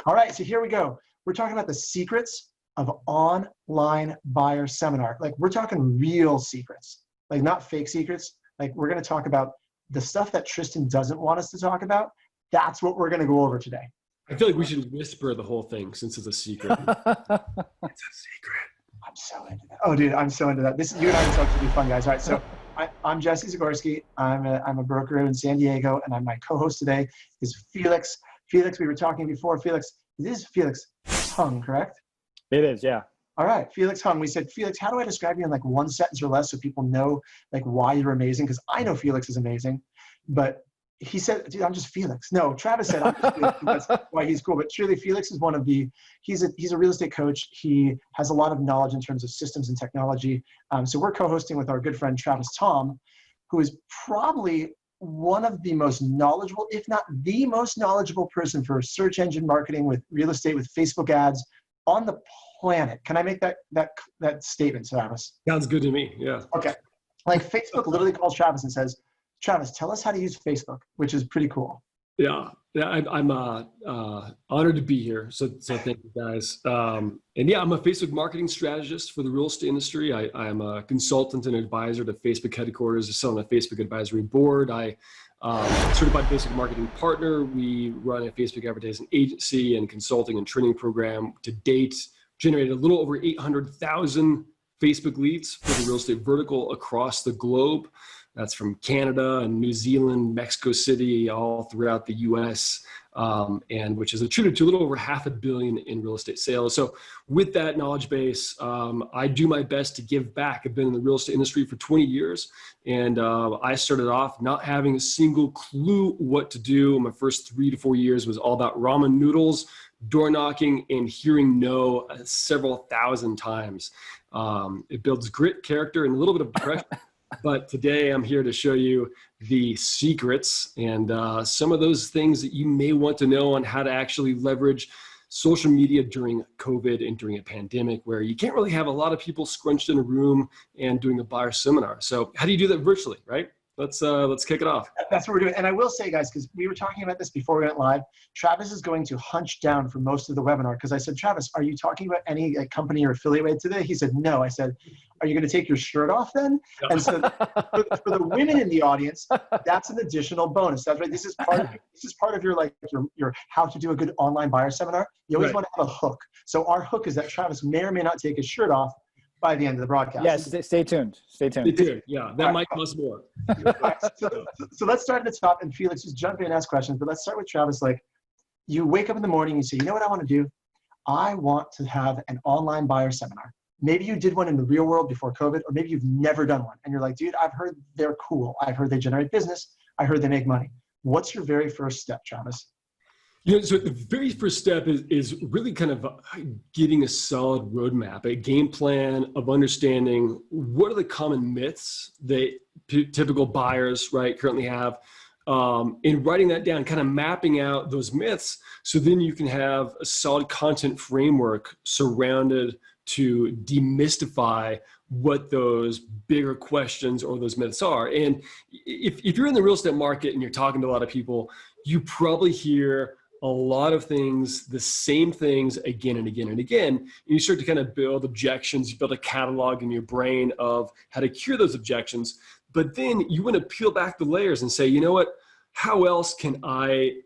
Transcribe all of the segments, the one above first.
All right, so here we go. We're talking about the secrets of online buyer seminar. Like, we're talking real secrets, like not fake secrets. Like, we're going to talk about the stuff that Tristan doesn't want us to talk about. That's what we're going to go over today. I feel like we should whisper the whole thing since it's a secret. It's a secret. I'm so into that. Oh, dude, I'm so into that. This, you and I are supposed to be fun, guys. All right, so I'm Jesse Zagorski. I'm a broker in San Diego, and my co-host today is Felix. Felix, we were talking before. Felix, this is Felix Hung, correct? It is, yeah. All right, Felix Hung. We said, Felix, how do I describe you in like one sentence or less so people know like why you're amazing? Because I know Felix is amazing, but he said, dude, I'm just Felix. No, Travis said I'm just Felix. That's why he's cool. But truly, Felix is one of the, he's a real estate coach. He has a lot of knowledge in terms of systems and technology. So we're co-hosting with our good friend, Travis Tom, who is probably one of the most knowledgeable, if not the most knowledgeable person for search engine marketing with real estate, with Facebook ads on the planet. Can I make that statement, Travis? Sounds good to me, yeah. Okay. Like, Facebook literally calls Travis and says, Travis, tell us how to use Facebook, which is pretty cool. Yeah, I'm honored to be here. So thank you guys. And yeah, I'm a Facebook marketing strategist for the real estate industry. I'm a consultant and advisor to Facebook headquarters. I sit on a Facebook advisory board. I certified Facebook marketing partner. We run a Facebook advertising agency and consulting and training program. To date, generated a little over 800,000 Facebook leads for the real estate vertical across the globe. That's from Canada and New Zealand, Mexico City, all throughout the US, and which is attributed to a little over $500 million in real estate sales. So with that knowledge base, I do my best to give back. I've been in the real estate industry for 20 years, and I started off not having a single clue what to do. My first 3 to 4 years was all about ramen noodles, door knocking, and hearing no several thousand times. It builds grit, character, and a little bit of depression. But today I'm here to show you the secrets and some of those things that you may want to know on how to actually leverage social media during COVID and during a pandemic where you can't really have a lot of people scrunched in a room and doing a buyer seminar. So how do you do that virtually, right? Let's kick it off. That's what we're doing. And I will say, guys, because we were talking about this before we went live, Travis is going to hunch down for most of the webinar. Because I said, Travis, are you talking about any company or affiliate with today? He said, no. I said, are you going to take your shirt off then? Yeah. And so for the women in the audience, that's an additional bonus. That's right. This is part of your your how to do a good online buyer seminar. You always want to have a hook. So our hook is that Travis may or may not take his shirt off by the end of the broadcast. Yes, stay tuned. Stay tuned. Stay tuned. Yeah, that might cost more. So let's start at the top, and Felix, just jump in and ask questions. But let's start with Travis. Like, you wake up in the morning, you say, you know what I want to do? I want to have an online buyer seminar. Maybe you did one in the real world before COVID, or maybe you've never done one. And you're like, dude, I've heard they're cool. I've heard they generate business. I heard they make money. What's your very first step, Travis? You know, so the very first step is really kind of getting a solid roadmap, a game plan of understanding what are the common myths that typical buyers, right, currently have, and writing that down, kind of mapping out those myths, so then you can have a solid content framework surrounded to demystify what those bigger questions or those myths are. And if you're in the real estate market and you're talking to a lot of people, you probably hear a lot of things, the same things again and again and again. And you start to kind of build objections, you build a catalog in your brain of how to cure those objections. But then you want to peel back the layers and say, you know what, how else can I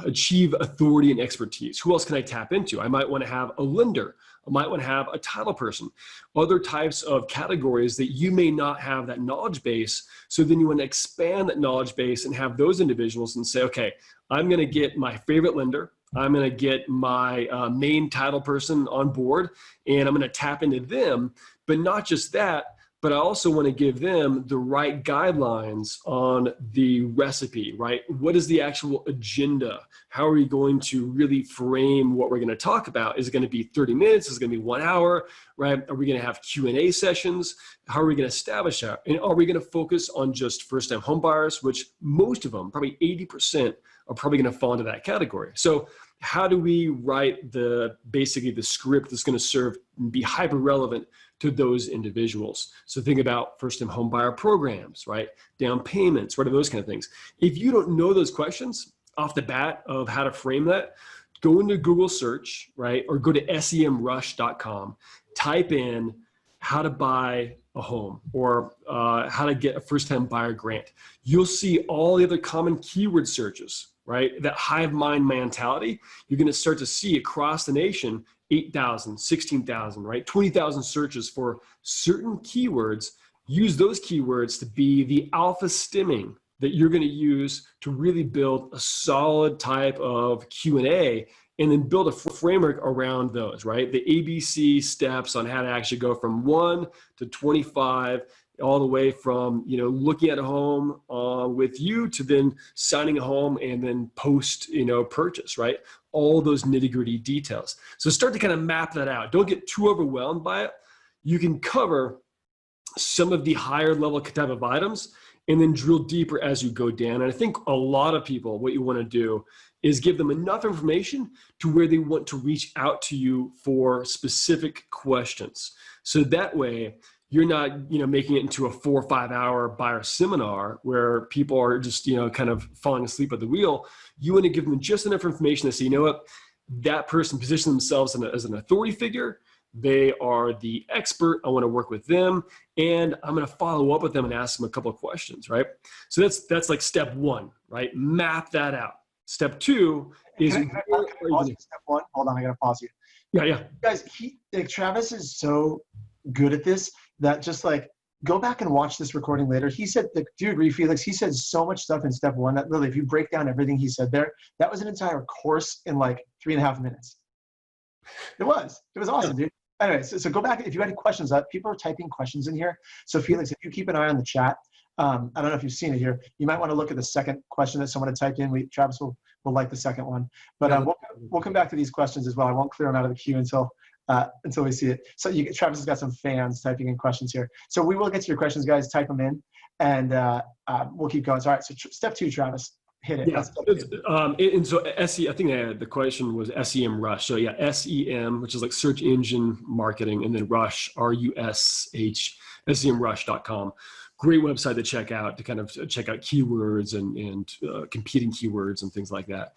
achieve authority and expertise? Who else can I tap into? I might want to have a lender. I might want to have a title person, other types of categories that you may not have that knowledge base. So then you want to expand that knowledge base and have those individuals and say, okay, I'm going to get my favorite lender. I'm going to get my main title person on board, and I'm going to tap into them. But not just that, but I also want to give them the right guidelines on the recipe, right? What is the actual agenda? How are we going to really frame what we're going to talk about? Is it going to be 30 minutes? Is it going to be 1 hour, right? Are we going to have Q&A sessions? How are we going to establish that? And are we going to focus on just first-time home buyers, which most of them, probably 80%, are probably going to fall into that category. So how do we write basically the script that's going to serve and be hyper relevant to those individuals? So think about first-time home buyer programs, right? Down payments, what are those kind of things? If you don't know those questions off the bat of how to frame that, go into Google search, right? Or go to semrush.com, type in how to buy a home or how to get a first-time buyer grant. You'll see all the other common keyword searches, right? That hive mind mentality, you're going to start to see across the nation 8,000, 16,000, right? 20,000 searches for certain keywords. Use those keywords to be the alpha stimming that you're going to use to really build a solid type of Q&A, and then build a framework around those, right? The ABC steps on how to actually go from 1 to 25, all the way from, looking at a home with you to then signing a home and then post, purchase, right? All those nitty-gritty details. So start to kind of map that out. Don't get too overwhelmed by it. You can cover some of the higher level type of items and then drill deeper as you go down. And I think a lot of people, what you want to do is give them enough information to where they want to reach out to you for specific questions. So that way you're not, making it into a 4 or 5 hour buyer seminar where people are just, kind of falling asleep at the wheel. You want to give them just enough information to say, you know what, that person positions themselves as an authority figure. They are the expert. I want to work with them, and I'm going to follow up with them and ask them a couple of questions, right? So that's like step one, right? Map that out. Step two is can I pause you? Step one. Hold on, I gotta pause you. Yeah. Guys, Travis is so good at this that just go back and watch this recording later. He said, do you agree, Felix? He said so much stuff in step one that really, if you break down everything he said there, that was an entire course in 3.5 minutes. It was awesome, dude. Anyway, so go back. If you had any questions, people are typing questions in here. So Felix, if you keep an eye on the chat, I don't know if you've seen it here. You might want to look at the second question that someone had typed in. Travis will like the second one. But we'll come back to these questions as well. I won't clear them out of the queue until we see it. So Travis has got some fans typing in questions here. So we will get to your questions, guys. Type them in, and we'll keep going. So, all right. So step two, Travis, hit it. Yeah. And so SE, I think the question was SEM Rush. So yeah, SEM, which is like search engine marketing, and then Rush, RUSH, SEMrush.com. Great website to check out, to kind of check out keywords and competing keywords and things like that.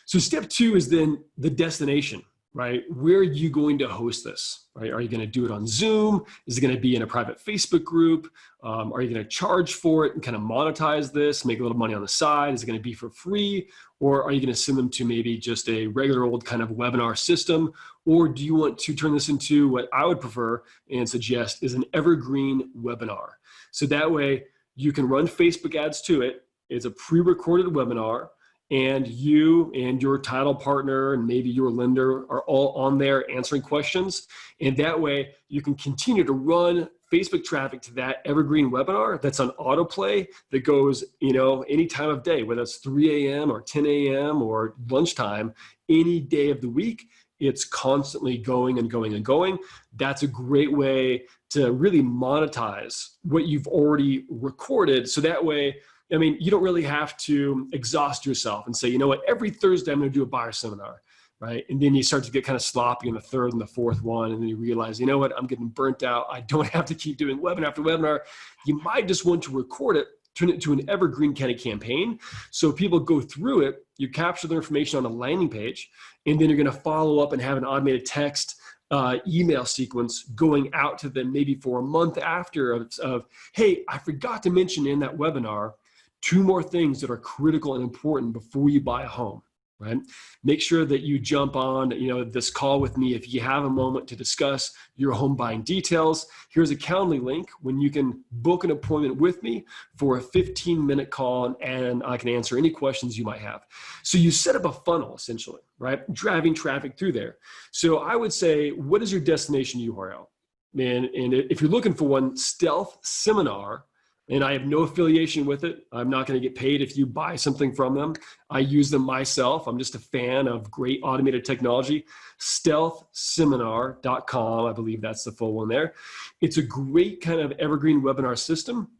So step two is then the destination, right? Where are you going to host this, right? Are you going to do it on Zoom? Is it going to be in a private Facebook group? Are you going to charge for it and kind of monetize this, make a little money on the side? Is it going to be for free? Or are you going to send them to maybe just a regular old kind of webinar system? Or do you want to turn this into what I would prefer and suggest is an evergreen webinar? So that way you can run Facebook ads to it. It's a pre-recorded webinar, and you and your title partner and maybe your lender are all on there answering questions. And that way you can continue to run Facebook traffic to that evergreen webinar that's on autoplay that goes, any time of day, whether it's 3 a.m. or 10 a.m. or lunchtime, any day of the week. It's constantly going and going and going. That's a great way to really monetize what you've already recorded. So that way, you don't really have to exhaust yourself and say, you know what, every Thursday I'm going to do a buyer seminar, right? And then you start to get kind of sloppy in the third and the fourth one. And then you realize, you know what, I'm getting burnt out. I don't have to keep doing webinar after webinar. You might just want to record it, turn it into an evergreen kind of campaign. So people go through it, you capture their information on a landing page, and then you're going to follow up and have an automated text email sequence going out to them maybe for a month after of, hey, I forgot to mention in that webinar 2 more things that are critical and important before you buy a home, right? Make sure that you jump on, this call with me if you have a moment to discuss your home buying details. Here's a Calendly link when you can book an appointment with me for a 15-minute call, and I can answer any questions you might have. So you set up a funnel essentially, right? Driving traffic through there. So I would say, what is your destination URL? And if you're looking for one, Stealth Seminar, and I have no affiliation with it. I'm not going to get paid if you buy something from them. I use them myself. I'm just a fan of great automated technology. StealthSeminar.com, I believe that's the full one there. It's a great kind of evergreen webinar system.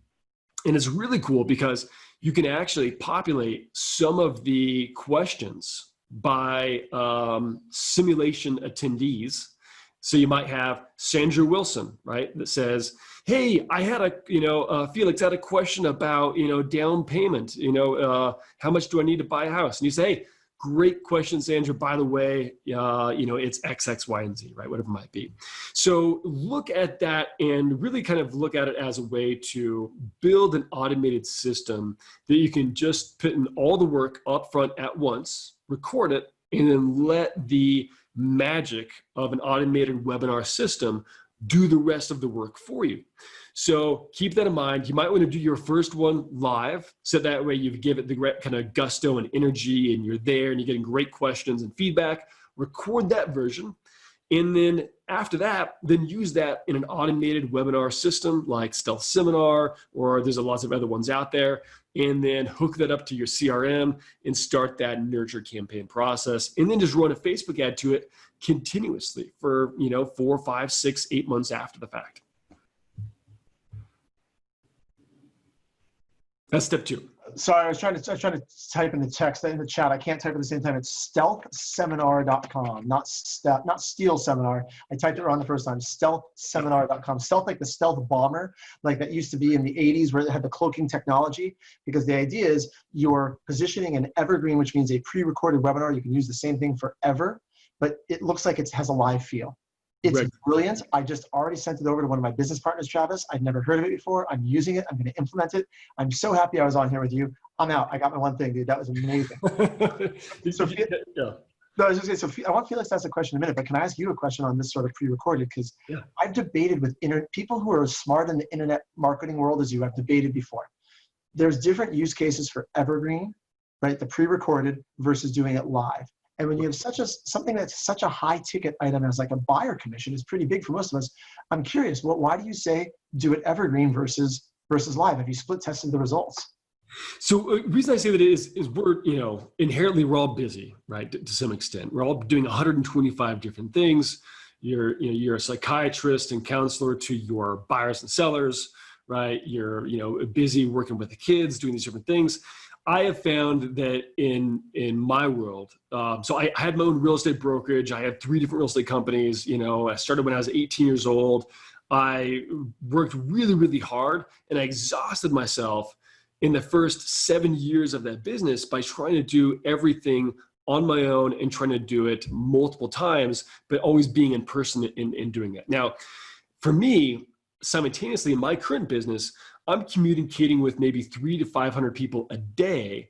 And it's really cool because you can actually populate some of the questions by simulation attendees. So you might have Sandra Wilson, right, that says, hey, I had Felix had a question about, down payment, how much do I need to buy a house? And you say, hey, great question, Sandra. By the way, it's X, X, Y, and Z, right? Whatever it might be. So look at that and really kind of look at it as a way to build an automated system that you can just put in all the work up front at once, record it, and then let the magic of an automated webinar system do the rest of the work for you. So keep that in mind. You might want to do your first one live, so that way you give it the kind of gusto and energy, and you're there and you're getting great questions and feedback. Record that version. And then after that, then use that in an automated webinar system like Stealth Seminar, or there's lots of other ones out there. And then hook that up to your CRM and start that nurture campaign process. And then just run a Facebook ad to it continuously for 4, 5, 6, 8 months after the fact. That's step 2. Sorry, I was trying to type in the text in the chat. I can't type at the same time. It's stealthseminar.com, not steal seminar. I typed it wrong the first time. Stealthseminar.com. Stealth like the stealth bomber, like that used to be in the 80s where it had the cloaking technology. Because the idea is you're positioning an evergreen, which means a pre-recorded webinar. You can use the same thing forever, but it looks like it has a live feel. It's right. Brilliant. I just already sent it over to one of my business partners, Travis. I'd never heard of it before. I'm using it. I'm going to implement it. I'm so happy I was on here with you. I'm out. I got my one thing, dude. That was amazing. So, yeah. No, I was just going to say, so I want Felix to ask a question in a minute, but can I ask you a question on this sort of pre-recorded? Because I've debated with people who are as smart in the internet marketing world as you. I've debated before. There's different use cases for evergreen, right? The pre-recorded versus doing it live. And when you have something that's such a high ticket item as like a buyer commission is pretty big for most of us. I'm curious, why do you say do it evergreen versus live? Have you split tested the results? So the reason I say that is we're, inherently we're all busy, right? To some extent, we're all doing 125 different things. You're a psychiatrist and counselor to your buyers and sellers, right? You're, busy working with the kids, doing these different things. I have found that in my world, so I had my own real estate brokerage. I had 3 different real estate companies. I started when I was 18 years old. I worked really, really hard, and I exhausted myself in the first 7 years of that business by trying to do everything on my own and trying to do it multiple times, but always being in person in doing that. Now, for me, simultaneously in my current business, I'm communicating with maybe 300 to 500 people a day,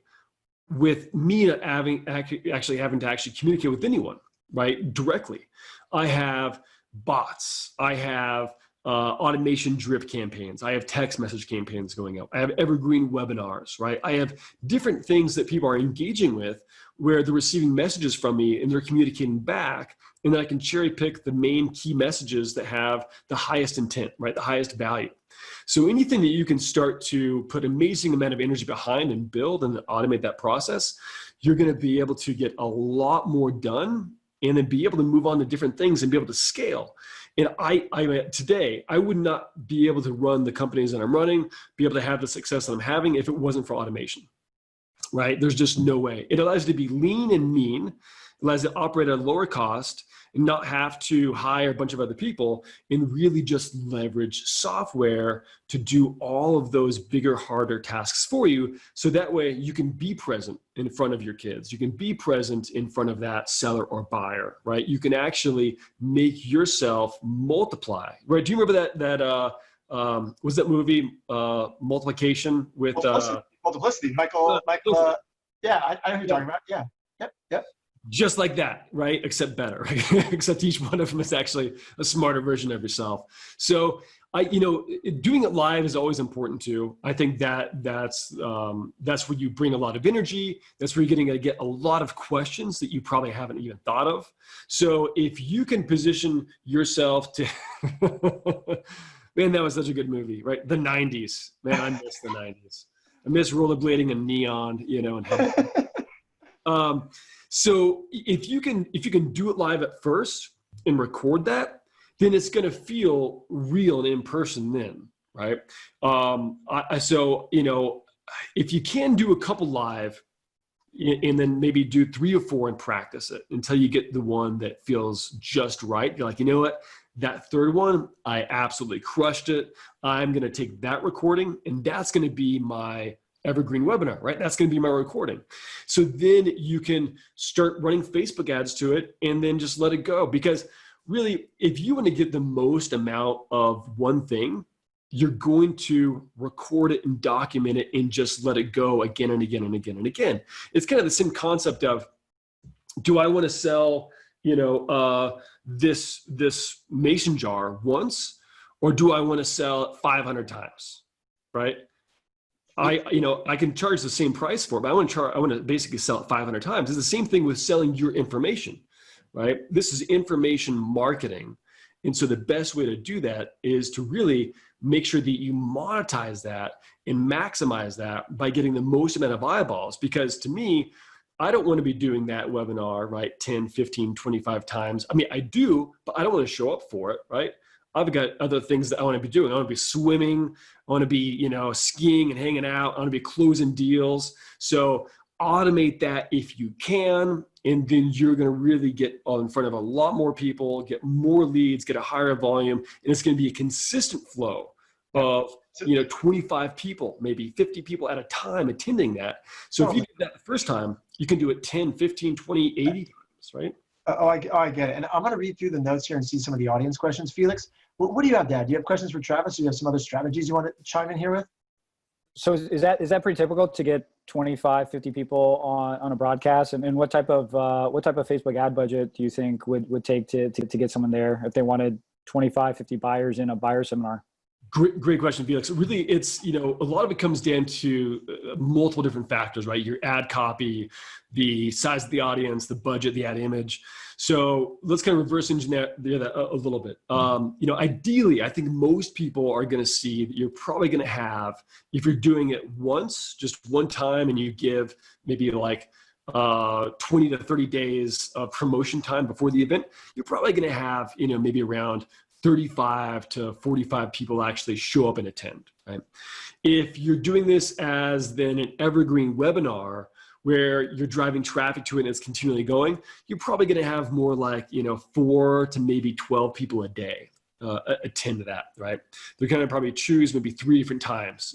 with me not having to communicate with anyone, right, directly. I have bots. I have automation drip campaigns. I have text message campaigns going out. I have evergreen webinars, right? I have different things that people are engaging with where they're receiving messages from me and they're communicating back. And then I can cherry pick the main key messages that have the highest intent, right? The highest value. So anything that you can start to put amazing amount of energy behind and build and automate that process, you're going to be able to get a lot more done and then be able to move on to different things and be able to scale. And today, I would not be able to run the companies that I'm running, be able to have the success that I'm having if it wasn't for automation, right? There's just no way. It allows you to be lean and mean. It allows you to operate at a lower cost and not have to hire a bunch of other people and really just leverage software to do all of those bigger, harder tasks for you. So that way you can be present in front of your kids. You can be present in front of that seller or buyer, right? You can actually make yourself multiply, right? Do you remember that was that movie, Multiplication with Multiplicity. Michael, yeah, I know who you're talking about. Yeah. Yep. Just like that, right? Except better, except each one of them is actually a smarter version of yourself. So doing it live is always important too. I think that's where you bring a lot of energy. That's where you're going to get a lot of questions that you probably haven't even thought of. So if you can position yourself to, man, that was such a good movie, right? The 90s, man, I miss the 90s. I miss rollerblading and neon, and so if you can do it live at first and record that, then it's going to feel real and in person then, right? If you can do a couple live and then maybe do 3 or 4 and practice it until you get the one that feels just right. You're like, you know what? That third one, I absolutely crushed it. I'm going to take that recording and that's going to be my Evergreen webinar, right? That's going to be my recording. So then you can start running Facebook ads to it and then just let it go. Because really, if you want to get the most amount of one thing, you're going to record it and document it and just let it go again and again and again and again. It's kind of the same concept of, do I want to sell, this mason jar once, or do I want to sell it 500 times, right? I can charge the same price for it, but I want to basically sell it 500 times. It's the same thing with selling your information, right? This is information marketing. And so the best way to do that is to really make sure that you monetize that and maximize that by getting the most amount of eyeballs. Because to me, I don't want to be doing that webinar, right, 10, 15, 25 times. I mean, I do, but I don't want to show up for it, right? I've got other things that I want to be doing. I want to be swimming. I want to be, skiing and hanging out. I want to be closing deals. So automate that if you can, and then you're going to really get in front of a lot more people, get more leads, get a higher volume, and it's going to be a consistent flow of 25 people, maybe 50 people at a time attending that. So if you do that the first time, you can do it 10, 15, 20, 80 times, right? I get it. And I'm going to read through the notes here and see some of the audience questions. Felix, what do you have, Dad? Do you have questions for Travis? Do you have some other strategies you want to chime in here with? So is that pretty typical to get 25, 50 people on a broadcast? And what type of Facebook ad budget do you think would take to get someone there if they wanted 25, 50 buyers in a buyer seminar? Great question, Felix. Really, it's, a lot of it comes down to multiple different factors, right? Your ad copy, the size of the audience, the budget, the ad image. So let's kind of reverse engineer that a little bit. Ideally, I think most people are going to see that you're probably going to have, if you're doing it once, just one time, and you give maybe like 20 to 30 days of promotion time before the event, you're probably going to have, maybe around 35 to 45 people actually show up and attend, right? If you're doing this as then an evergreen webinar where you're driving traffic to it and it's continually going, you're probably going to have more like, 4 to maybe 12 people a day attend to that, right? They're going to probably choose maybe 3 different times,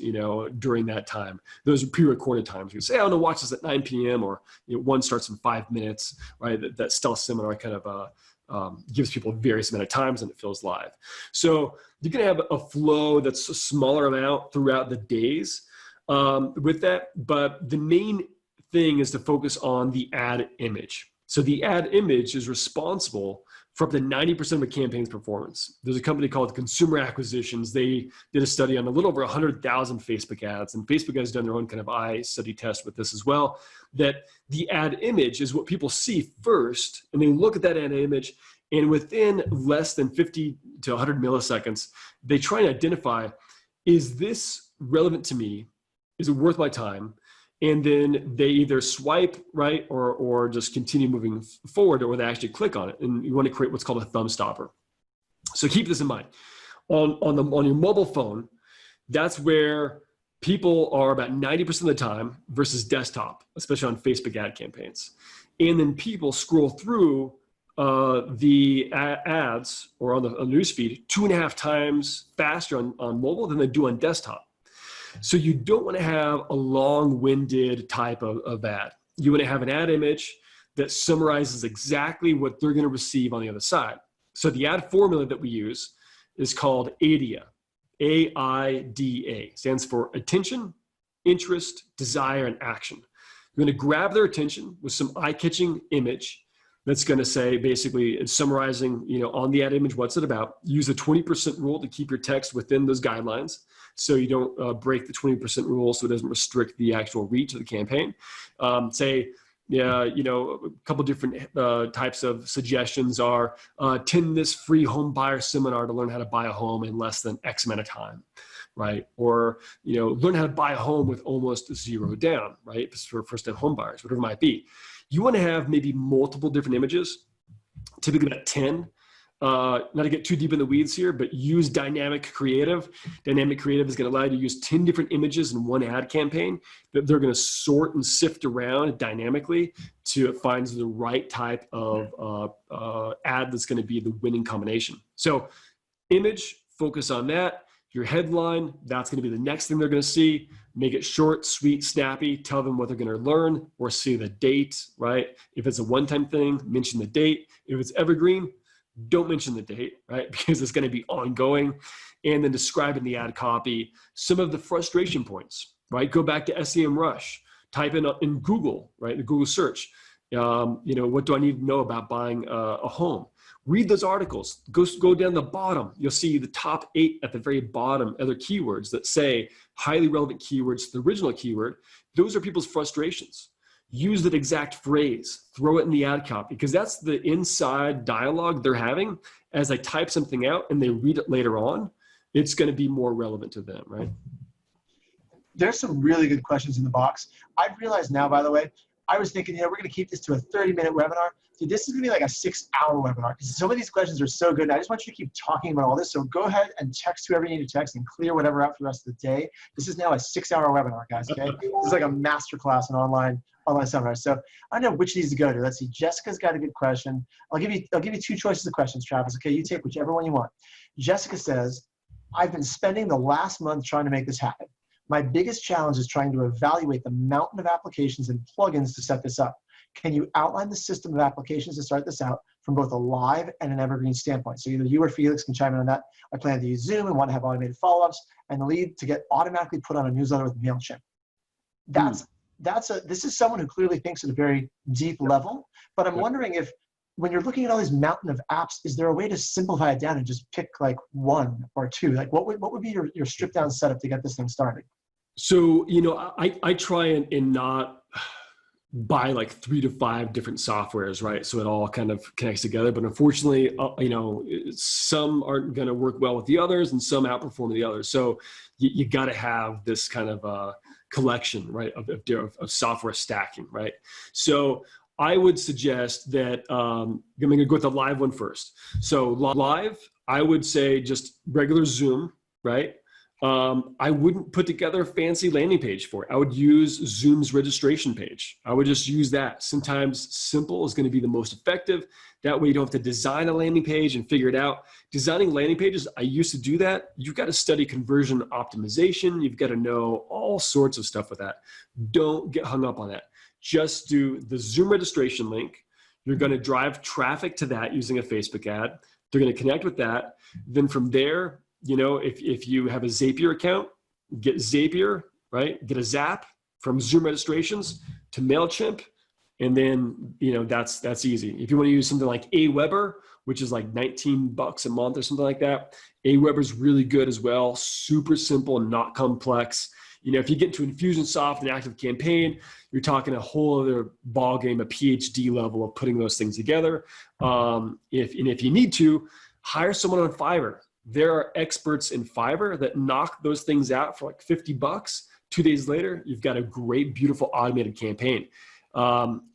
during that time. Those are pre-recorded times. You say, I want to watch this at 9 p.m. or one starts in 5 minutes, right? That stealth seminar kind of gives people various amount of times and it feels live. So you're going to have a flow that's a smaller amount throughout the days with that. But the main thing is to focus on the ad image. So the ad image is responsible for up to 90% of a campaign's performance. There's a company called Consumer Acquisitions. They did a study on a little over 100,000 Facebook ads, and Facebook has done their own kind of eye study test with this as well, that the ad image is what people see first, and they look at that ad image, and within less than 50 to 100 milliseconds, they try and identify, is this relevant to me? Is it worth my time? And then they either swipe right or just continue moving forward, or they actually click on it. And you want to create what's called a thumb stopper. So keep this in mind. On your mobile phone, that's where people are about 90% of the time versus desktop, especially on Facebook ad campaigns. And then people scroll through the ads or on the newsfeed 2.5 times faster on mobile than they do on desktop. So you don't want to have a long-winded type of ad. You want to have an ad image that summarizes exactly what they're going to receive on the other side. So the ad formula that we use is called AIDA. AIDA stands for attention, interest, desire, and action. You're going to grab their attention with some eye-catching image that's going to say, basically, it's summarizing, on the ad image, what's it about. Use the 20% rule to keep your text within those guidelines, so you don't break the 20% rule, so it doesn't restrict the actual reach of the campaign. A couple different types of suggestions are attend this free home buyer seminar to learn how to buy a home in less than X amount of time, right? Or, learn how to buy a home with almost zero down, right? For first-time home buyers, whatever it might be. You want to have maybe multiple different images, typically about 10. Not to get too deep in the weeds here, but use dynamic creative. Dynamic creative is going to allow you to use 10 different images in one ad campaign that they're going to sort and sift around dynamically to find the right type of ad that's going to be the winning combination. So image, focus on that. Your headline, that's going to be the next thing they're going to see. Make it short, sweet, snappy. Tell them what they're going to learn, or see the date, right? If it's a one-time thing, mention the date. If it's evergreen, don't mention the date, right? Because it's going to be ongoing. And then describe in the ad copy some of the frustration points, right? Go back to SEMrush. Type in Google, right? The Google search. What do I need to know about buying a home? Read those articles. Go down the bottom. You'll see the top 8 at the very bottom, other keywords that say highly relevant keywords to the original keyword. Those are people's frustrations. Use that exact phrase. Throw it in the ad copy, because that's the inside dialogue they're having as they type something out and they read it later on. It's going to be more relevant to them, right? There's some really good questions in the box. I've realized now, by the way, I was thinking, we're going to keep this to a 30-minute webinar. Dude, this is going to be like a 6-hour webinar, because some of these questions are so good. And I just want you to keep talking about all this. So go ahead and text whoever you need to text and clear whatever out for the rest of the day. This is now a 6-hour webinar, guys, okay? This is like a masterclass in online seminars. So I don't know which of these to go to. Let's see. Jessica's got a good question. I'll give you 2 choices of questions, Travis. Okay, you take whichever one you want. Jessica says, I've been spending the last month trying to make this happen. My biggest challenge is trying to evaluate the mountain of applications and plugins to set this up. Can you outline the system of applications to start this out from both a live and an evergreen standpoint? So either you or Felix can chime in on that. I plan to use Zoom and want to have automated follow-ups, and the lead to get automatically put on a newsletter with MailChimp. This is someone who clearly thinks at a very deep level, but I'm wondering if, when you're looking at all these mountain of apps, is there a way to simplify it down and just pick like 1 or 2? Like what would be your stripped down setup to get this thing started? So, I try and not buy like 3 to 5 different softwares, right? So it all kind of connects together. But unfortunately, some aren't going to work well with the others and some outperform the others. So you got to have this kind of collection, right, of software stacking, right? So I would suggest that I'm going to go with the live one first. So live, I would say just regular Zoom, right? I wouldn't put together a fancy landing page for it. I would use Zoom's registration page. I would just use that. Sometimes simple is going to be the most effective. That way you don't have to design a landing page and figure it out. Designing landing pages, I used to do that. You've got to study conversion optimization. You've got to know all sorts of stuff with that. Don't get hung up on that. Just do the Zoom registration link. You're going to drive traffic to that using a Facebook ad. They're going to connect with that. Then from there, if you have a Zapier account, get Zapier, right? Get a Zap from Zoom registrations to MailChimp. And then, that's easy. If you want to use something like Aweber, which is like $19 a month or something like that, Aweber is really good as well. Super simple and not complex. If you get into Infusionsoft and ActiveCampaign, you're talking a whole other ballgame, a PhD level of putting those things together. If you need to, hire someone on Fiverr. There are experts in Fiverr that knock those things out for like $50. 2 days later, you've got a great, beautiful automated campaign.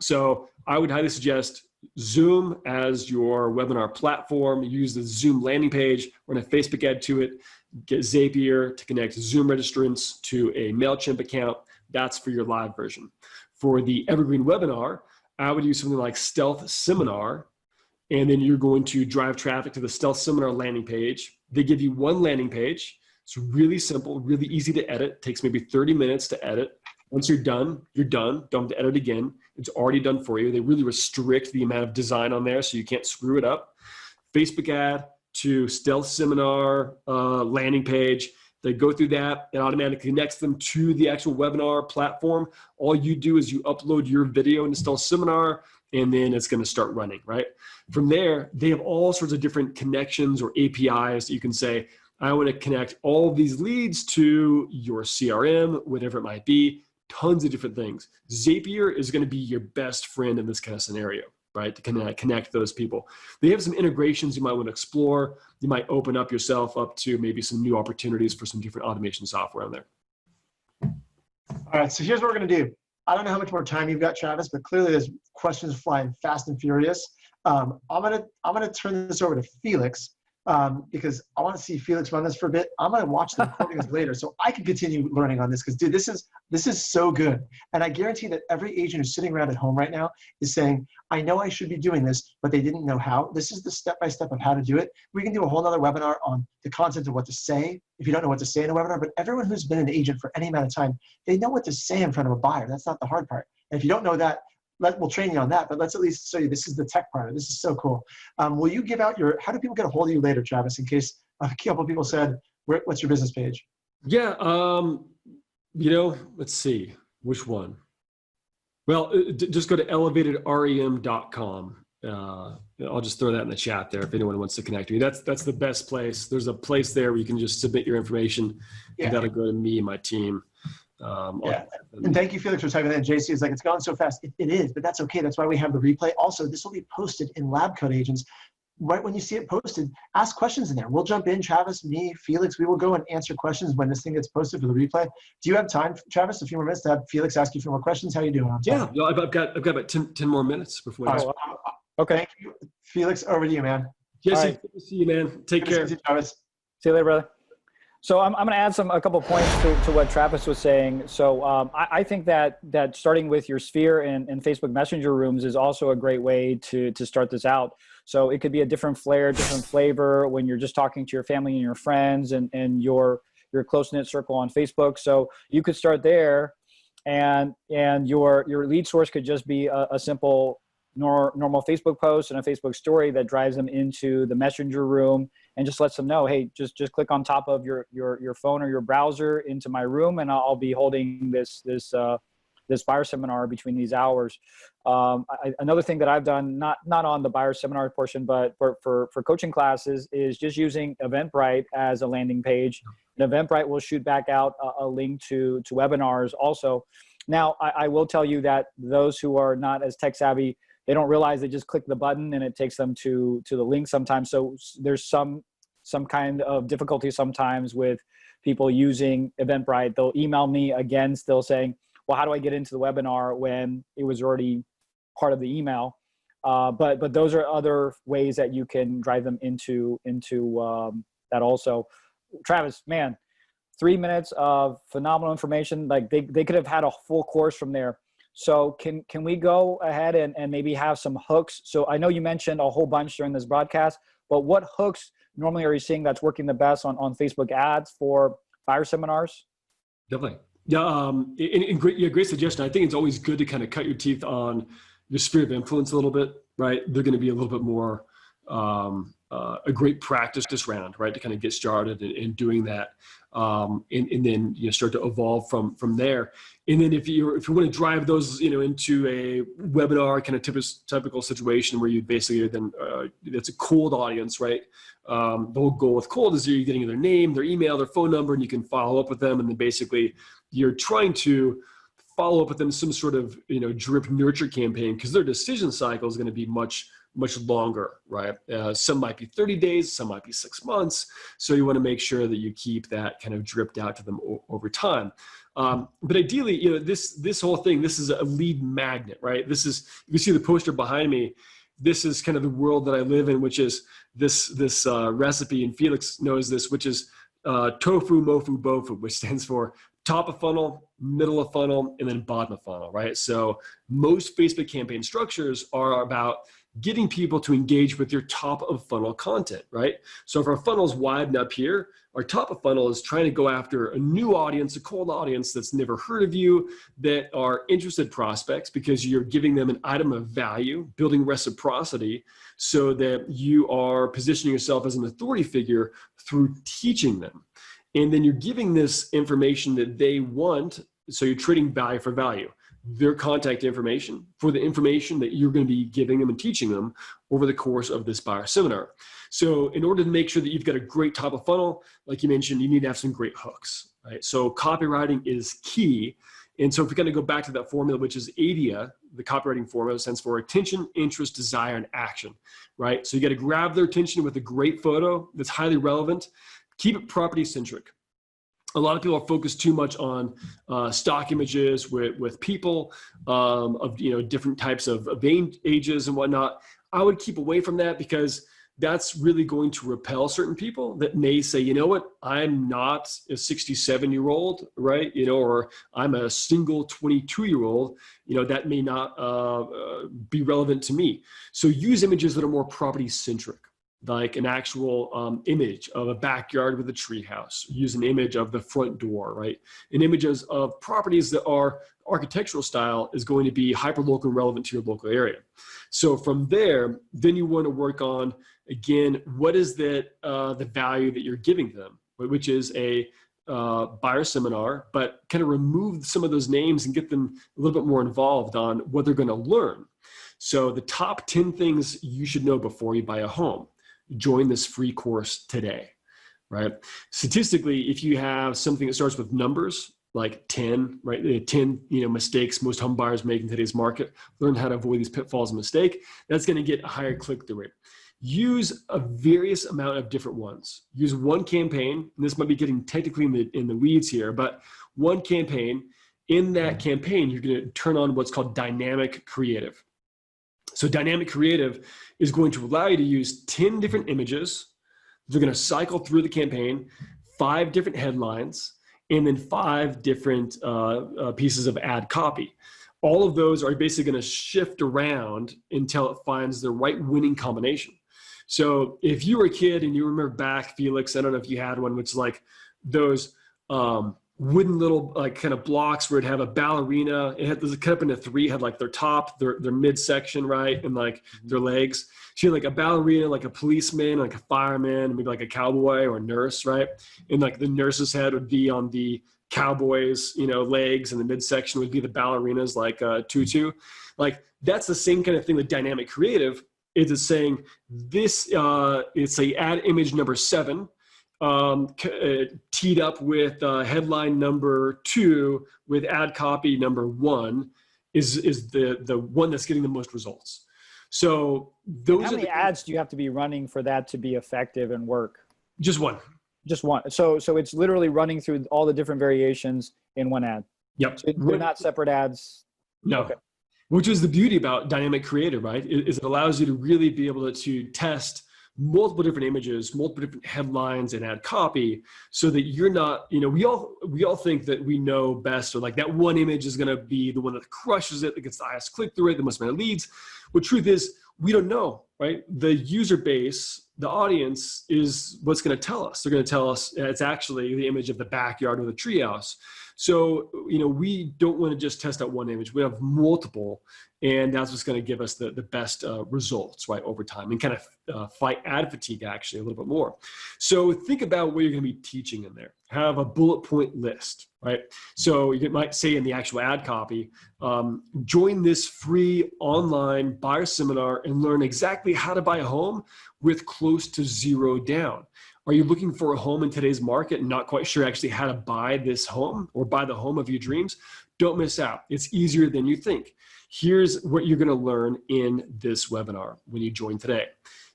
So I would highly suggest Zoom as your webinar platform. Use the Zoom landing page, run a Facebook ad to it, get Zapier to connect Zoom registrants to a MailChimp account. That's for your live version. For the Evergreen webinar, I would use something like Stealth Seminar, and then you're going to drive traffic to the Stealth Seminar landing page. They give you one landing page. It's really simple, really easy to edit. It takes maybe 30 minutes to edit. Once you're done, you're done. Don't have to edit again. It's already done for you. They really restrict the amount of design on there so you can't screw it up. Facebook ad to Stealth Seminar landing page. They go through that. It automatically connects them to the actual webinar platform. All you do is you upload your video into Stealth Seminar, and then it's going to start running, right? From there, they have all sorts of different connections or APIs that you can say, I want to connect all of these leads to your CRM, whatever it might be, tons of different things. Zapier is going to be your best friend in this kind of scenario, right? To connect those people. They have some integrations you might want to explore. You might open up yourself up to maybe some new opportunities for some different automation software on there. All right, so here's what we're going to do. I don't know how much more time you've got, Travis, but clearly there's questions flying fast and furious. I'm gonna turn this over to Felix because I want to see Felix run this for a bit. I'm going to watch the recordings later so I can continue learning on this because, dude, this is so good. And I guarantee that every agent who's sitting around at home right now is saying, I know I should be doing this, but they didn't know how. This is the step-by-step of how to do it. We can do a whole nother webinar on the content of what to say if you don't know what to say in a webinar. But everyone who's been an agent for any amount of time, they know what to say in front of a buyer. That's not the hard part. And if you don't know that, we'll train you on that, but let's at least show you this is the tech part. This is so cool. Will you give out how do people get a hold of you later, Travis, in case a couple of people said, what's your business page? Yeah, let's see, which one? Well, just go to elevatedrem.com. I'll just throw that in the chat there if anyone wants to connect to me. That's the best place. There's a place there where you can just submit your information, and that'll go to me and my team. And thank you, Felix, for typing that. JC is like, it's gone so fast. It is, but that's okay. That's why we have the replay. Also, this will be posted in Lab Coat Agents. Right when you see it posted, ask questions in there. We'll jump in, Travis, me, Felix. We will go and answer questions when this thing gets posted for the replay. Do you have time, Travis, a few more minutes to have Felix ask you a few more questions? How are you doing? Yeah, I've got about 10 more minutes before. Okay. Thank you. Felix, over to you, man. Jesse, good to see you, man. Take care. See you, Travis. See you later, brother. So I'm going to add a couple points to what Travis was saying. So I think that starting with your Sphere and Facebook Messenger rooms is also a great way to start this out. So it could be a different flair, different flavor when you're just talking to your family and your friends and your close-knit circle on Facebook. So you could start there, and your lead source could just be a simple normal Facebook post and a Facebook story that drives them into the Messenger room and just lets them know, hey, just click on top of your phone or your browser into my room, and I'll be holding this buyer seminar between these hours. Another thing that I've done, not on the buyer seminar portion, but for coaching classes, is just using Eventbrite as a landing page. And Eventbrite will shoot back out a link to webinars also. Now, I will tell you that those who are not as tech savvy, they don't realize they just click the button and it takes them to the link sometimes. So there's some kind of difficulty sometimes with people using Eventbrite. They'll email me again still saying, well, how do I get into the webinar when it was already part of the email? But those are other ways that you can drive them into that also. Travis, man, 3 minutes of phenomenal information. Like they could have had a full course from there. So can we go ahead and maybe have some hooks? So I know you mentioned a whole bunch during this broadcast, but what hooks normally are you seeing that's working the best on Facebook ads for buyer seminars? Definitely. Yeah, and great suggestion. I think it's always good to kind of cut your teeth on your sphere of influence a little bit, right? They're going to be a little bit more a great practice this round, right? To kind of get started in doing that, and then start to evolve from there. And then if you want to drive those into a webinar kind of typical situation where you basically then it's a cold audience, right? The whole goal with cold is you're getting their name, their email, their phone number, and you can follow up with them, and then basically you're trying to follow up with them some sort of drip nurture campaign, because their decision cycle is going to be much longer, right? Some might be 30 days, some might be 6 months. So you want to make sure that you keep that kind of dripped out to them over time. But ideally, this whole thing, this is a lead magnet, right? This is, you see the poster behind me. This is kind of the world that I live in, which is this recipe, and Felix knows this, which is tofu, mofu, bofu, which stands for top of funnel, middle of funnel, and then bottom of funnel, right? So most Facebook campaign structures are about getting people to engage with your top of funnel content, right? So if our funnel's wide up here, our top of funnel is trying to go after a new audience, a cold audience that's never heard of you, that are interested prospects, because you're giving them an item of value, building reciprocity, so that you are positioning yourself as an authority figure through teaching them. And then you're giving this information that they want, so you're trading value for value. Their contact information for the information that you're going to be giving them and teaching them over the course of this buyer seminar. So in order to make sure that you've got a great top of funnel, like you mentioned, you need to have some great hooks, right? So copywriting is key. And so if we're going to go back to that formula, which is ADIA, the copywriting formula stands for attention, interest, desire, and action, right? So you got to grab their attention with a great photo that's highly relevant. Keep it property centric. A lot of people are focused too much on stock images with people of different types of ages and whatnot. I would keep away from that, because that's really going to repel certain people that may say, you know what, I'm not a 67-year-old, right? Or I'm a single 22-year-old, that may not be relevant to me. So use images that are more property centric, like an actual image of a backyard with a treehouse. Use an image of the front door, right? And images of properties that are architectural style is going to be hyperlocal and relevant to your local area. So from there, then you want to work on, again, what is the value that you're giving them, which is a buyer seminar, but kind of remove some of those names and get them a little bit more involved on what they're going to learn. So the top 10 things you should know before you buy a home. Join this free course today, right? Statistically, if you have something that starts with numbers, like 10, right? 10, mistakes most home buyers make in today's market, learn how to avoid these pitfalls and mistake, that's going to get a higher click-through rate. Use a various amount of different ones. Use one campaign, and this might be getting technically in the weeds here, but one campaign. In that campaign, you're going to turn on what's called dynamic creative. So dynamic creative is going to allow you to use 10 different images. They're going to cycle through the campaign, 5 different headlines, and then 5 different pieces of ad copy. All of those are basically going to shift around until it finds the right winning combination. So if you were a kid and you remember back, Felix, I don't know if you had one, which is like those wooden little kind of blocks where it'd have a ballerina. It had cut up into 3, had like their top, their midsection, right? And like their legs. So you had like a ballerina, like a policeman, like a fireman, maybe like a cowboy or a nurse, right? And like the nurse's head would be on the cowboy's, legs, and the midsection would be the ballerina's like tutu. Like that's the same kind of thing with dynamic creative. It's saying this, it's a ad image number 7, teed up with headline number 2 with ad copy number 1 is the one that's getting the most results. So those how many ads do you have to be running for that to be effective and work? Just one. So it's literally running through all the different variations in one ad. Yep. So they're not separate ads. No. Okay. Which is the beauty about dynamic creative, right? Is it allows you to really be able to test multiple different images, multiple different headlines and ad copy, so that you're not, we all think that we know best, or like that one image is going to be the one that crushes it, that gets the highest click-through rate, the most amount of leads. But truth is, we don't know, right? The user base, the audience is what's going to tell us. They're going to tell us it's actually the image of the backyard with a treehouse. So, we don't want to just test out one image. We have multiple, and that's what's going to give us the best results, right, over time, and kind of fight ad fatigue actually a little bit more. So think about what you're going to be teaching in there. Have a bullet point list, right? So you might say in the actual ad copy, join this free online buyer seminar and learn exactly how to buy a home with close to 0 down. Are you looking for a home in today's market and not quite sure actually how to buy this home or buy the home of your dreams? Don't miss out. It's easier than you think. Here's what you're going to learn in this webinar when you join today.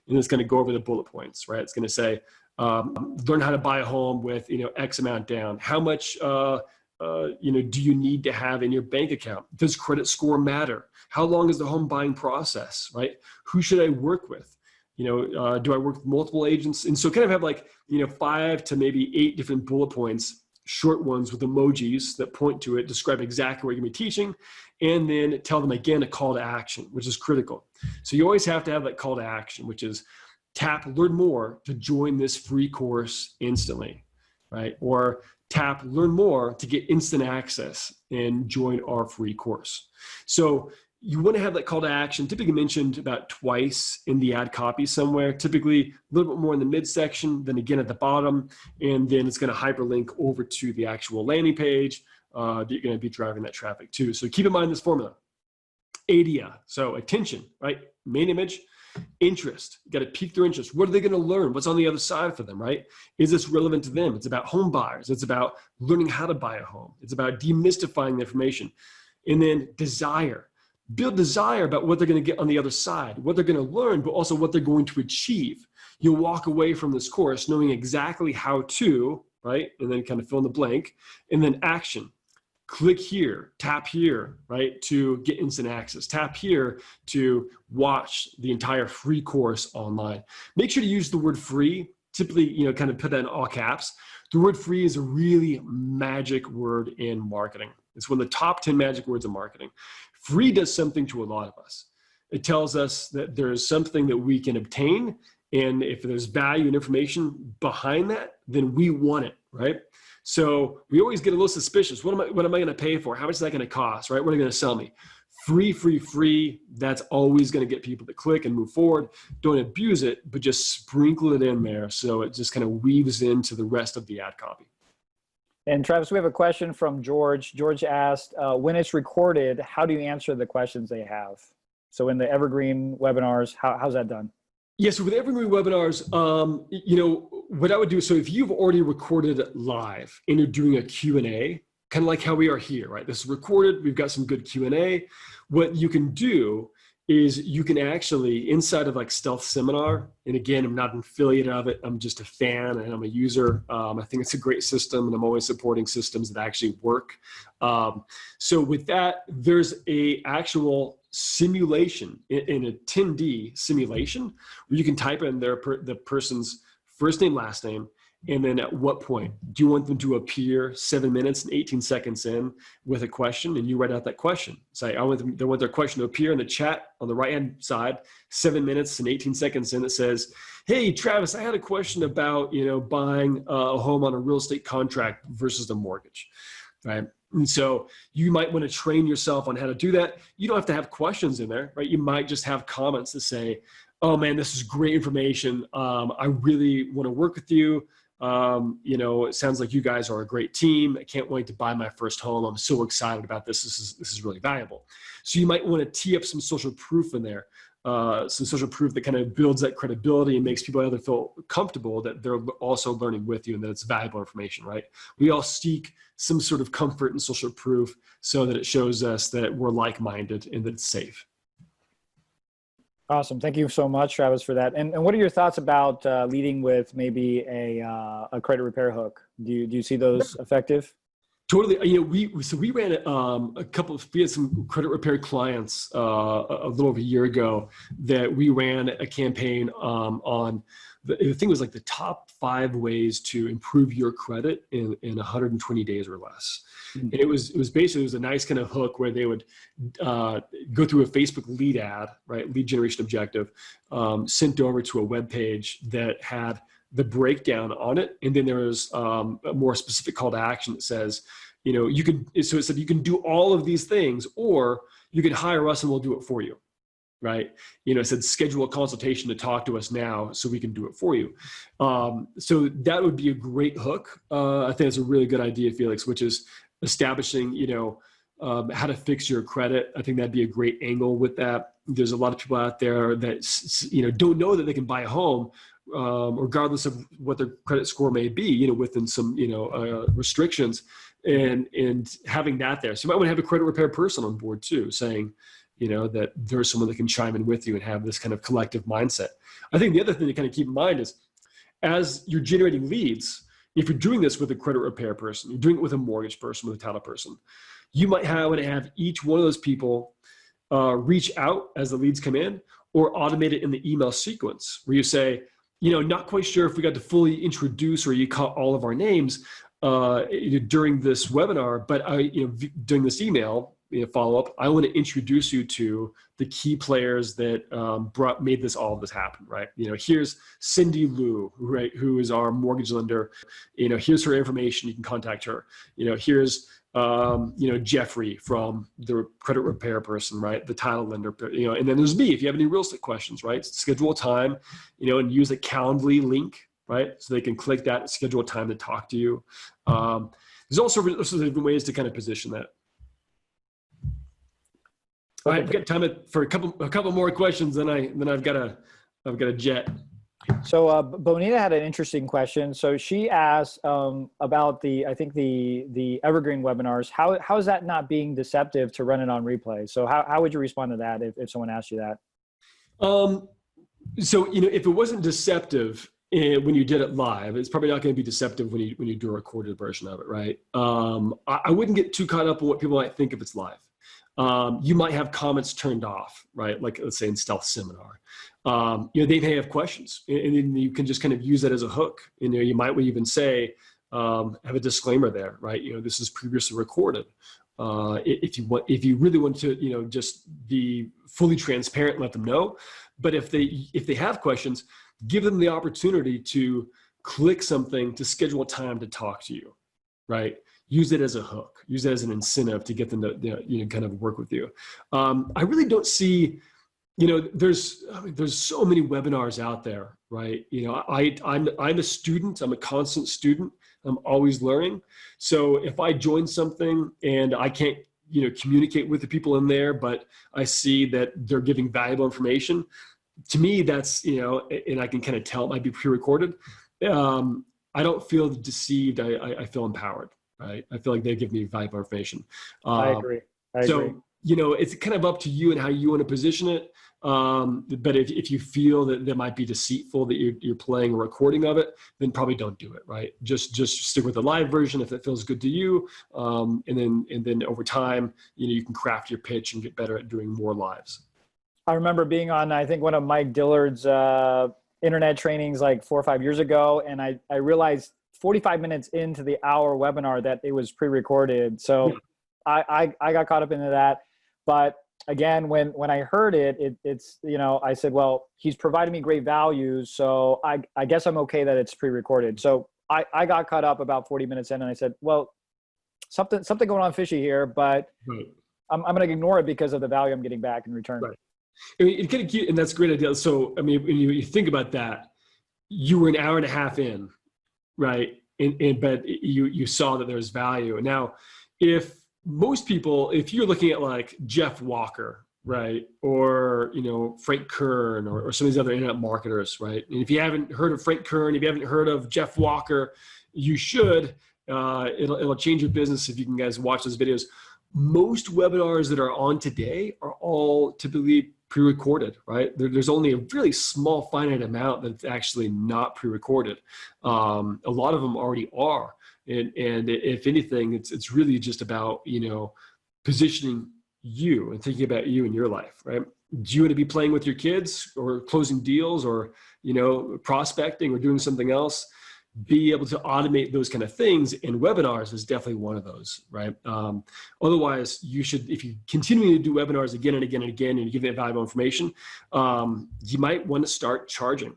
And it's going to go over the bullet points, right? It's going to say, learn how to buy a home with, X amount down. How much, do you need to have in your bank account? Does credit score matter? How long is the home buying process, right? Who should I work with? Do I work with multiple agents? And so kind of have like, 5 to maybe 8 different bullet points, short ones with emojis that point to it, describe exactly what you're going to be teaching, and then tell them again a call to action, which is critical. So you always have to have that call to action, which is tap learn more to join this free course instantly, right? Or tap learn more to get instant access and join our free course. So you want to have that call to action typically mentioned about twice in the ad copy somewhere, typically a little bit more in the midsection, then again at the bottom, and then it's going to hyperlink over to the actual landing page that you're going to be driving that traffic to. So keep in mind this formula. ADIA, so attention, right? Main image, interest. You got to pique their interest. What are they going to learn? What's on the other side for them, right? Is this relevant to them? It's about home buyers. It's about learning how to buy a home. It's about demystifying the information. And then desire. Build desire about what they're going to get on the other side, what they're going to learn, but also what they're going to achieve. You'll walk away from this course knowing exactly how to, right? And then kind of fill in the blank. And then action. click here, tap here, right, to get instant access. Tap here to watch the entire free course online. Make sure to use the word free. Typically, kind of put that in all caps. The word free is a really magic word in marketing. It's one of the top 10 magic words in marketing. Free does something to a lot of us. It tells us that there's something that we can obtain, and if there's value and information behind that, then we want it, right? So we always get a little suspicious. What am I going to pay for? How much is that going to cost, right? What are they going to sell me? Free, free, free. That's always going to get people to click and move forward. Don't abuse it, but just sprinkle it in there so it just kind of weaves into the rest of the ad copy. And Travis, we have a question from George. George asked, when it's recorded, how do you answer the questions they have? So in the Evergreen webinars, how's that done? Yeah, so with Evergreen webinars, what I would do, so if you've already recorded live and you're doing a Q&A, kind of like how we are here, right? This is recorded, we've got some good Q&A. What you can do is you can actually, inside of like Stealth Seminar, and again, I'm not an affiliate of it, I'm just a fan and I'm a user. I think it's a great system and I'm always supporting systems that actually work. So with that, there's a actual simulation in a 10D simulation where you can type in the person's first name, last name, and then at what point do you want them to appear 7 minutes and 18 seconds in with a question, and you write out that question. Say, they want their question to appear in the chat on the right-hand side, 7 minutes and 18 seconds in. It says, hey, Travis, I had a question about, buying a home on a real estate contract versus a mortgage, right? And so you might want to train yourself on how to do that. You don't have to have questions in there, right? You might just have comments that say, oh man, this is great information. I really want to work with you. It sounds like you guys are a great team. I can't wait to buy my first home. I'm so excited about this. This is really valuable. So you might want to tee up some social proof in there, some social proof that kind of builds that credibility and makes people either feel comfortable that they're also learning with you and that it's valuable information, right? We all seek some sort of comfort in social proof so that it shows us that we're like-minded and that it's safe. Awesome. Thank you so much, Travis, for that. And what are your thoughts about leading with maybe a credit repair hook? Do you see those effective? Totally. We ran we had some credit repair clients a little over a year ago that we ran a campaign on. I think it was like the top 5 ways to improve your credit in 120 days or less. Mm-hmm. And it was a nice kind of hook where they would go through a Facebook lead ad, right? Lead generation objective, sent over to a web page that had the breakdown on it. And then there was a more specific call to action that says, so it said you can do all of these things, or you can hire us and we'll do it for you. Right? It said schedule a consultation to talk to us now so we can do it for you. So that would be a great hook. I think it's a really good idea, Felix, which is establishing, how to fix your credit. I think that'd be a great angle with that. There's a lot of people out there that, don't know that they can buy a home, regardless of what their credit score may be, within some, restrictions and having that there. So you might want to have a credit repair person on board too, saying, that there's someone that can chime in with you and have this kind of collective mindset. I think the other thing to kind of keep in mind is as you're generating leads, if you're doing this with a credit repair person, you're doing it with a mortgage person, with a title person, you might want to have each one of those people reach out as the leads come in, or automate it in the email sequence where you say, not quite sure if we got to fully introduce or you caught all of our names during this webinar, but during this email, follow-up, I want to introduce you to the key players that made all of this happen, right? Here's Cindy Lou, right, who is our mortgage lender. Here's her information. You can contact her. Here's Jeffrey from the credit repair person, right? The title lender, and then there's me. If you have any real estate questions, right? Schedule a time, and use a Calendly link, right? So they can click that, schedule a time to talk to you. There's also different ways to kind of position that. All right, I've got time for a couple more questions. Then I've got a jet. So Bonita had an interesting question. So she asked about the Evergreen webinars. How is that not being deceptive to run it on replay? So how would you respond to that if someone asked you that? So if it wasn't deceptive, when you did it live. It's probably not going to be deceptive when you do a recorded version of it, right? I wouldn't get too caught up in what people might think if it's live. You might have comments turned off, right? Like let's say in Stealth Seminar, they may have questions, and then you can just kind of use that as a hook. You might even say, have a disclaimer there, right? This is previously recorded. If you really want to, just be fully transparent, let them know. But if they have questions, give them the opportunity to click something to schedule a time to talk to you, right? Use it as a hook, use it as an incentive to get them to, kind of work with you. I really don't see, there's so many webinars out there, right? I'm a student, I'm a constant student. I'm always learning. So if I join something and I can't, communicate with the people in there, but I see that they're giving valuable information, to me, that's, and I can kind of tell it might be pre-recorded. I don't feel deceived. I feel empowered, right? I feel like they give me valuable information. I agree. I agree. It's kind of up to you and how you want to position it. But if you feel that might be deceitful, that you're playing a recording of it, then probably don't do it, right? Just stick with the live version if it feels good to you. And then over time, you can craft your pitch and get better at doing more lives. I remember being on, I think, one of Mike Dillard's internet trainings like 4 or 5 years ago. And I realized 45 minutes into the hour webinar that it was pre-recorded. So yeah. I got caught up into that. But again, when I heard it's, I said, well, he's providing me great value. So I guess I'm okay that it's pre-recorded. So I got caught up about 40 minutes in and I said, well, something going on fishy here, but right. I'm going to ignore it because of the value I'm getting back in return. Right. It kind of cute, and that's a great idea. So, when you think about that, you were an hour and a half in, right? But you saw that there's value. Now, if you're looking at like Jeff Walker, right? Or, Frank Kern or some of these other internet marketers, right? And if you haven't heard of Frank Kern, if you haven't heard of Jeff Walker, you should. It'll change your business if you can guys watch those videos. Most webinars that are on today are all typically pre-recorded, right? There's only a really small finite amount that's actually not pre-recorded. A lot of them already are. And if anything, it's really just about, positioning you and thinking about you and your life, right? Do you want to be playing with your kids or closing deals or, prospecting or doing something else? Be able to automate those kind of things, and webinars is definitely one of those, right? Otherwise, you should, if you continue to do webinars again and again and again, and you give that valuable information, you might want to start charging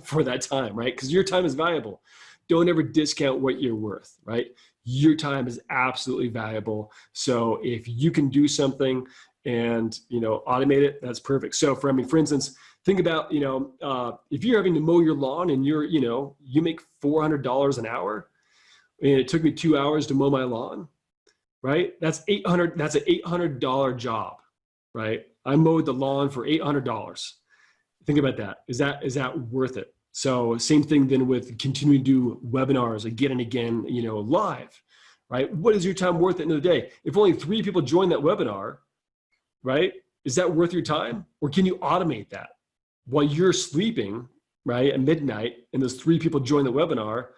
for that time, right? Because your time is valuable. Don't ever discount what you're worth, right? Your time is absolutely valuable. So if you can do something and, automate it, that's perfect. So for instance, think about, if you're having to mow your lawn and you make $400 an hour and it took me 2 hours to mow my lawn, right? That's an $800 job, right? I mowed the lawn for $800. Think about that. Is that worth it? So same thing then with continuing to do webinars again and again, live, right? What is your time worth at the end of the day? If only 3 people join that webinar, right? Is that worth your time? Or can you automate that? While you're sleeping, right, at midnight, and those 3 people join the webinar,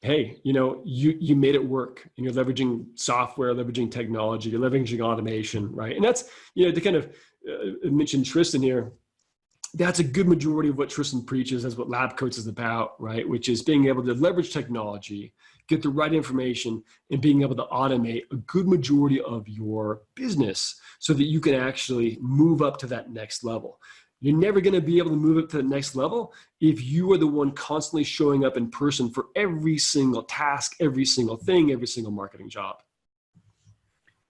hey, you made it work, and you're leveraging software, leveraging technology, you're leveraging automation, right? And that's, to kind of mention Tristan here, that's a good majority of what Tristan preaches. That's what Lab Coats is about, right? Which is being able to leverage technology, get the right information, and being able to automate a good majority of your business so that you can actually move up to that next level. You're never going to be able to move up to the next level if you are the one constantly showing up in person for every single task, every single thing, every single marketing job.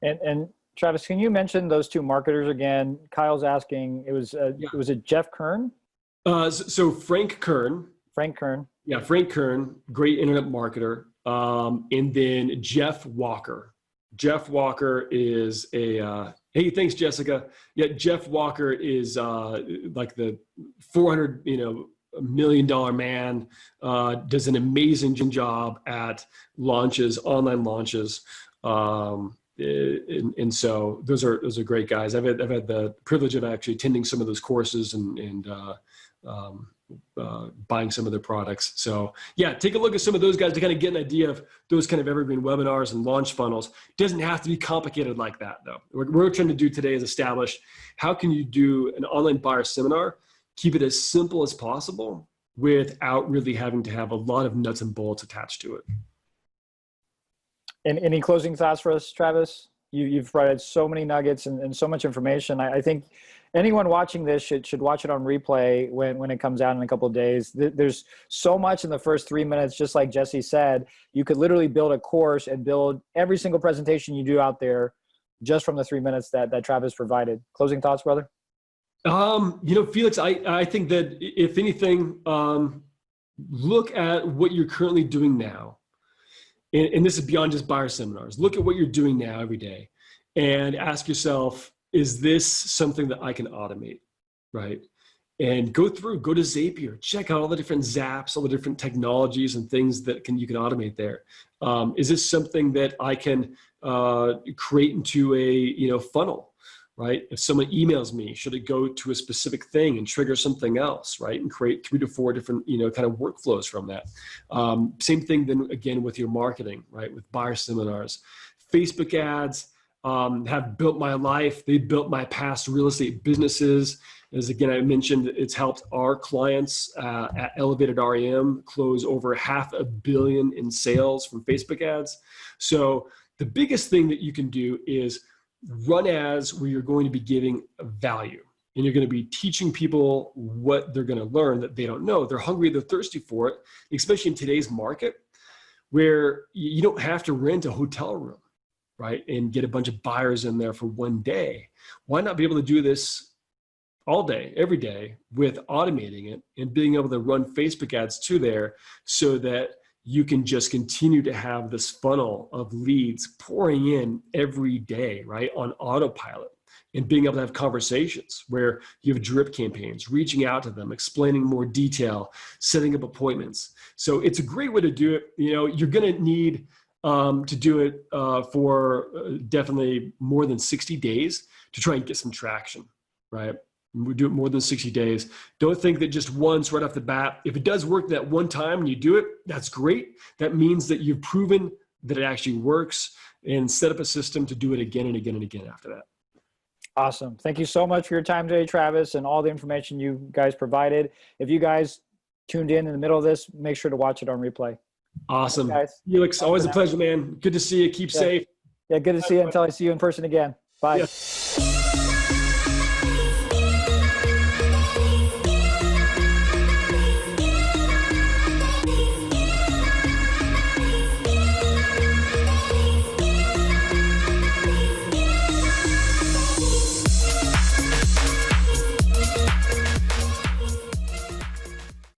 And Travis, can you mention those 2 marketers again? Kyle's asking, was it Jeff Kern? So Frank Kern. Frank Kern. Yeah, Frank Kern, great internet marketer. And then Jeff Walker. Jeff Walker is hey, thanks, Jessica. Yeah, Jeff Walker is like the $400 million man, does an amazing job at launches, online launches. And so those are great guys. I've had the privilege of actually attending some of those courses and buying some of their products. So yeah, take a look at some of those guys to kind of get an idea of those kind of evergreen webinars and launch funnels. It doesn't have to be complicated like that though. What we're trying to do today is establish how can you do an online buyer seminar, keep it as simple as possible without really having to have a lot of nuts and bolts attached to it. And any closing thoughts for us, Travis? You've provided so many nuggets and so much information. I think anyone watching this should watch it on replay when it comes out in a couple of days. There's so much in the first 3 minutes, just like Jesse said. You could literally build a course and build every single presentation you do out there just from the 3 minutes that Travis provided. Closing thoughts, brother? Felix, I think that if anything, look at what you're currently doing now. And this is beyond just buyer seminars. Look at what you're doing now every day and ask yourself, is this something that I can automate, right? And go to Zapier, check out all the different Zaps, all the different technologies and things that you can automate there. Is this something that I can create into a funnel? Right? If someone emails me, should it go to a specific thing and trigger something else, right? And create 3 to 4 different, kind of workflows from that. Same thing then again with your marketing, right? With buyer seminars. Facebook ads have built my life. They built my past real estate businesses. As again, I mentioned, it's helped our clients at Elevated REM close over $500 million in sales from Facebook ads. So the biggest thing that you can do is run ads where you're going to be giving value and you're going to be teaching people what they're going to learn that they don't know. They're hungry, they're thirsty for it, especially in today's market where you don't have to rent a hotel room, right? And get a bunch of buyers in there for one day. Why not be able to do this all day, every day with automating it and being able to run Facebook ads to there so that you can just continue to have this funnel of leads pouring in every day, right, on autopilot, and being able to have conversations where you have drip campaigns, reaching out to them, explaining more detail, setting up appointments. So it's a great way to do it. You're going to need to do it for definitely more than 60 days to try and get some traction, right? We do it more than 60 days. Don't think that just once right off the bat, if it does work that one time and you do it, that's great. That means that you've proven that it actually works and set up a system to do it again and again and again after that. Awesome. Thank you so much for your time today, Travis, and all the information you guys provided. If you guys tuned in the middle of this, make sure to watch it on replay. Awesome. Thanks, guys. Felix, always a pleasure, man. Good to see you. Keep safe. Yeah, good to see you until I see you in person again. Bye. Yeah.